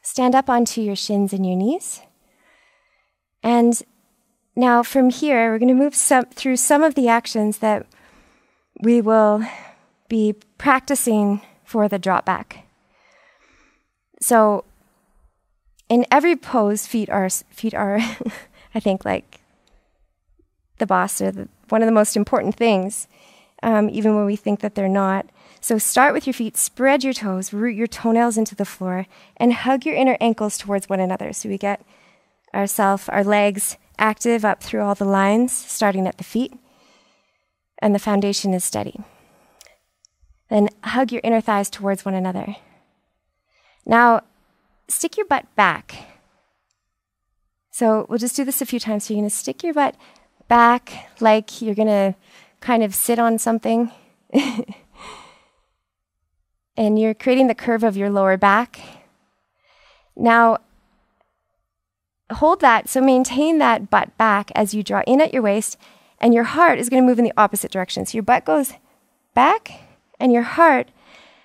Stand up onto your shins and your knees. And now from here, we're going to move through some of the actions that we will be practicing for the drop back. So in every pose, feet are I think, like the boss, or one of the most important things, even when we think that they're not. So start with your feet, spread your toes, root your toenails into the floor, and hug your inner ankles towards one another. So we get our legs active up through all the lines, starting at the feet, and the foundation is steady. Then hug your inner thighs towards one another. Now, stick your butt back. So we'll just do this a few times. So you're going to stick your butt back like you're going to kind of sit on something. And you're creating the curve of your lower back. Now, hold that. So maintain that butt back as you draw in at your waist, and your heart is going to move in the opposite direction. So your butt goes back, and your heart,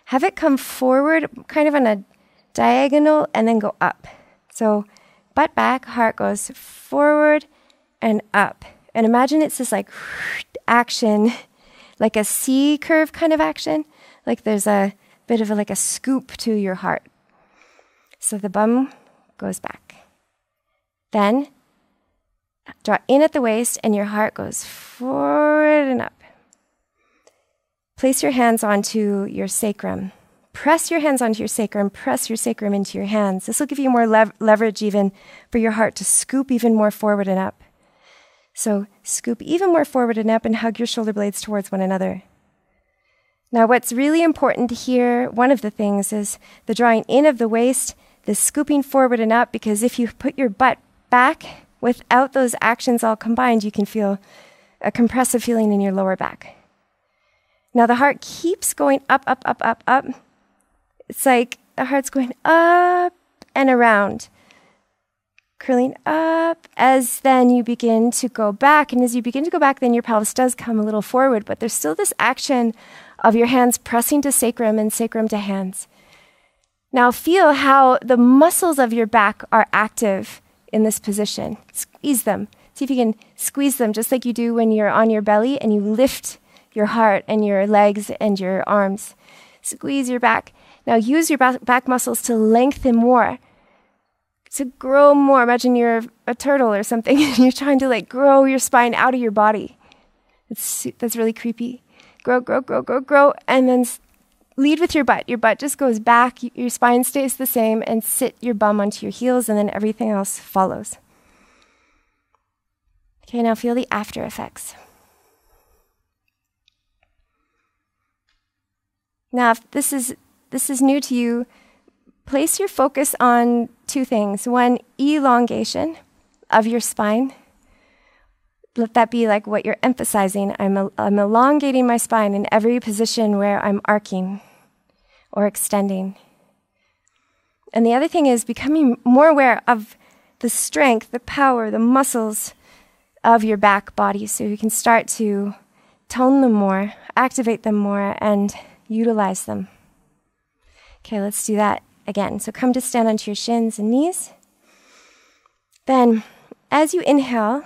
have it come forward, kind of on a diagonal, and then go up. So butt back, heart goes forward and up. And imagine it's this like action, like a C curve kind of action. Like there's a bit of like a scoop to your heart. So the bum goes back. Then draw in at the waist and your heart goes forward and up. Place your hands onto your sacrum. Press your hands onto your sacrum. Press your sacrum into your hands. This will give you more leverage even for your heart to scoop even more forward and up. So scoop even more forward and up and hug your shoulder blades towards one another. Now what's really important here, one of the things is the drawing in of the waist, the scooping forward and up, because if you put your butt back without those actions all combined, you can feel a compressive feeling in your lower back. Now the heart keeps going up, up, up, up, up. It's like the heart's going up and around, curling up as then you begin to go back. And as you begin to go back, then your pelvis does come a little forward, but there's still this action of your hands pressing to sacrum and sacrum to hands. Now feel how the muscles of your back are active in this position. Squeeze them. See if you can squeeze them just like you do when you're on your belly and you lift your heart and your legs and your arms. Squeeze your back. Now use your back muscles to lengthen more, to grow more. Imagine you're a turtle or something and you're trying to like grow your spine out of your body. That's really creepy. Grow, grow, grow, grow, grow, and then lead with your butt. Your butt just goes back, your spine stays the same, and sit your bum onto your heels, and then everything else follows. Okay, now feel the after effects. Now, if this is new to you, place your focus on two things. One, elongation of your spine. Let that be like what you're emphasizing. I'm elongating my spine in every position where I'm arcing or extending. And the other thing is becoming more aware of the strength, the power, the muscles of your back body so you can start to tone them more, activate them more, and utilize them. Okay, let's do that again. So come to stand onto your shins and knees. Then, as you inhale,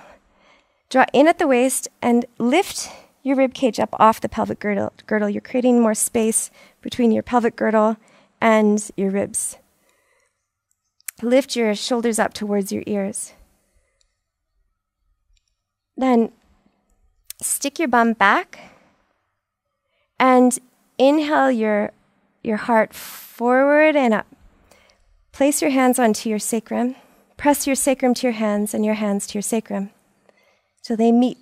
draw in at the waist and lift your rib cage up off the pelvic girdle. You're creating more space between your pelvic girdle and your ribs. Lift your shoulders up towards your ears. Then stick your bum back and inhale your heart forward and up. Place your hands onto your sacrum. Press your sacrum to your hands and your hands to your sacrum, so they meet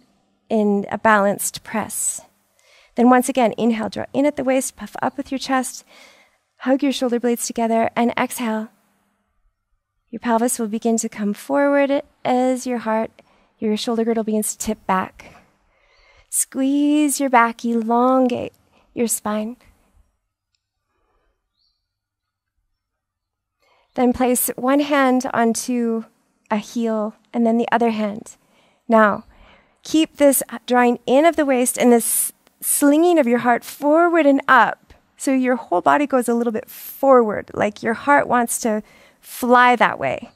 in a balanced press. Then once again, inhale, draw in at the waist, puff up with your chest, hug your shoulder blades together, and exhale. Your pelvis will begin to come forward as your shoulder girdle begins to tip back. Squeeze your back, elongate your spine. Then place one hand onto a heel and then the other hand. Now, keep this drawing in of the waist and this slinging of your heart forward and up. So your whole body goes a little bit forward, like your heart wants to fly that way.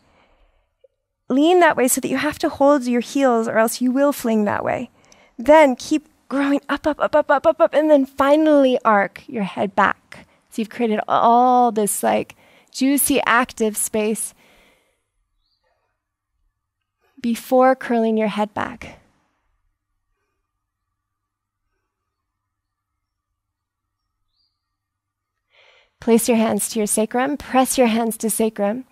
Lean that way so that you have to hold your heels or else you will fling that way. Then keep growing up, up, up, up, up, up, up, and then finally arc your head back. So you've created all this like juicy active space before curling your head back. Place your hands to your sacrum, press your hands to sacrum,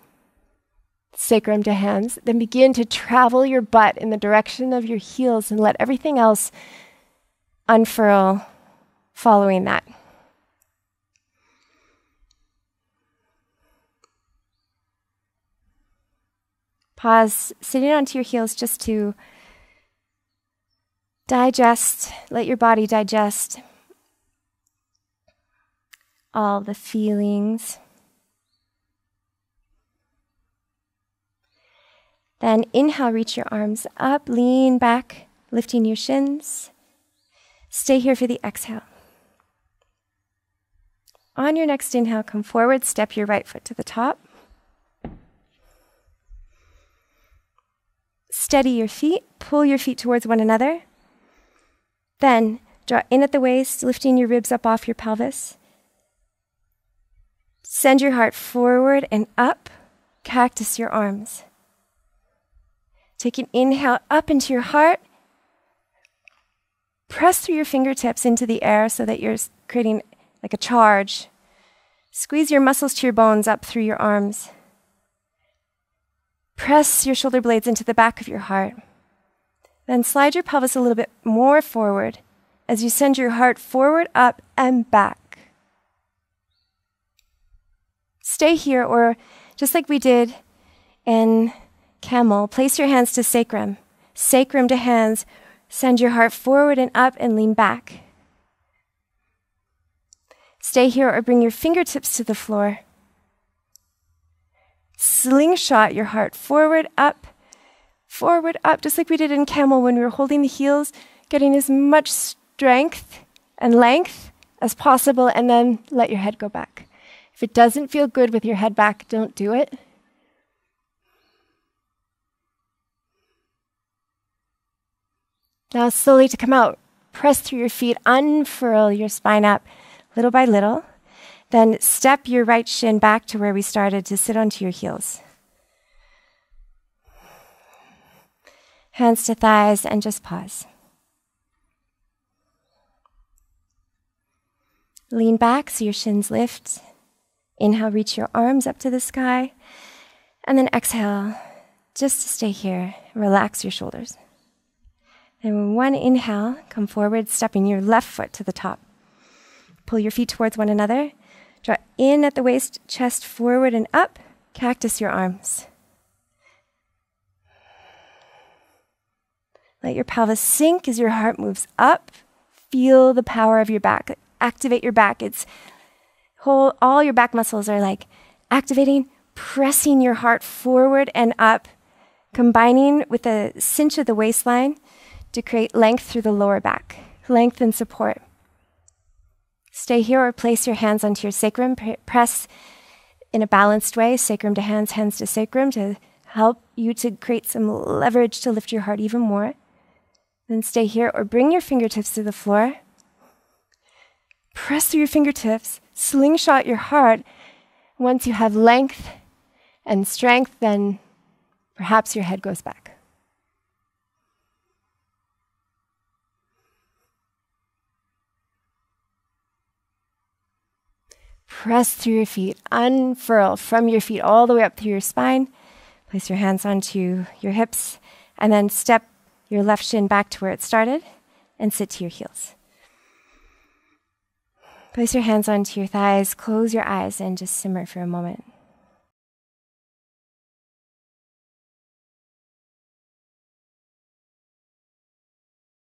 sacrum to hands, then begin to travel your butt in the direction of your heels and let everything else unfurl following that. Pause, sitting onto your heels just to digest, let your body digest all the feelings. Then inhale, reach your arms up, lean back, lifting your shins. Stay here for the exhale. On your next inhale, come forward, step your right foot to the top. Steady your feet, pull your feet towards one another. Then draw in at the waist, lifting your ribs up off your pelvis. Send your heart forward and up, cactus your arms. Take an inhale up into your heart. Press through your fingertips into the air so that you're creating like a charge. Squeeze your muscles to your bones up through your arms. Press your shoulder blades into the back of your heart. Then slide your pelvis a little bit more forward as you send your heart forward, up, and back. Stay here, or just like we did in Camel, place your hands to sacrum. Sacrum to hands. Send your heart forward and up and lean back. Stay here or bring your fingertips to the floor. Slingshot your heart forward, up, just like we did in Camel when we were holding the heels, getting as much strength and length as possible, and then let your head go back. If it doesn't feel good with your head back, don't do it. Now slowly to come out, press through your feet, unfurl your spine up little by little. Then step your right shin back to where we started to sit onto your heels. Hands to thighs and just pause. Lean back so your shins lift. Inhale, reach your arms up to the sky. And then exhale, just to stay here. Relax your shoulders. Then one inhale, come forward, stepping your left foot to the top. Pull your feet towards one another. Draw in at the waist, chest forward and up. Cactus your arms. Let your pelvis sink as your heart moves up. Feel the power of your back. Activate your back. All your back muscles are like activating, pressing your heart forward and up, combining with a cinch of the waistline to create length through the lower back, length and support. Stay here or place your hands onto your sacrum. Press in a balanced way, sacrum to hands, hands to sacrum, to help you to create some leverage to lift your heart even more. Then stay here or bring your fingertips to the floor. Press through your fingertips, slingshot your heart. Once you have length and strength, then perhaps your head goes back. Press through your feet, unfurl from your feet all the way up through your spine. Place your hands onto your hips, and then step your left shin back to where it started and sit to your heels. Place your hands onto your thighs, close your eyes, and just simmer for a moment.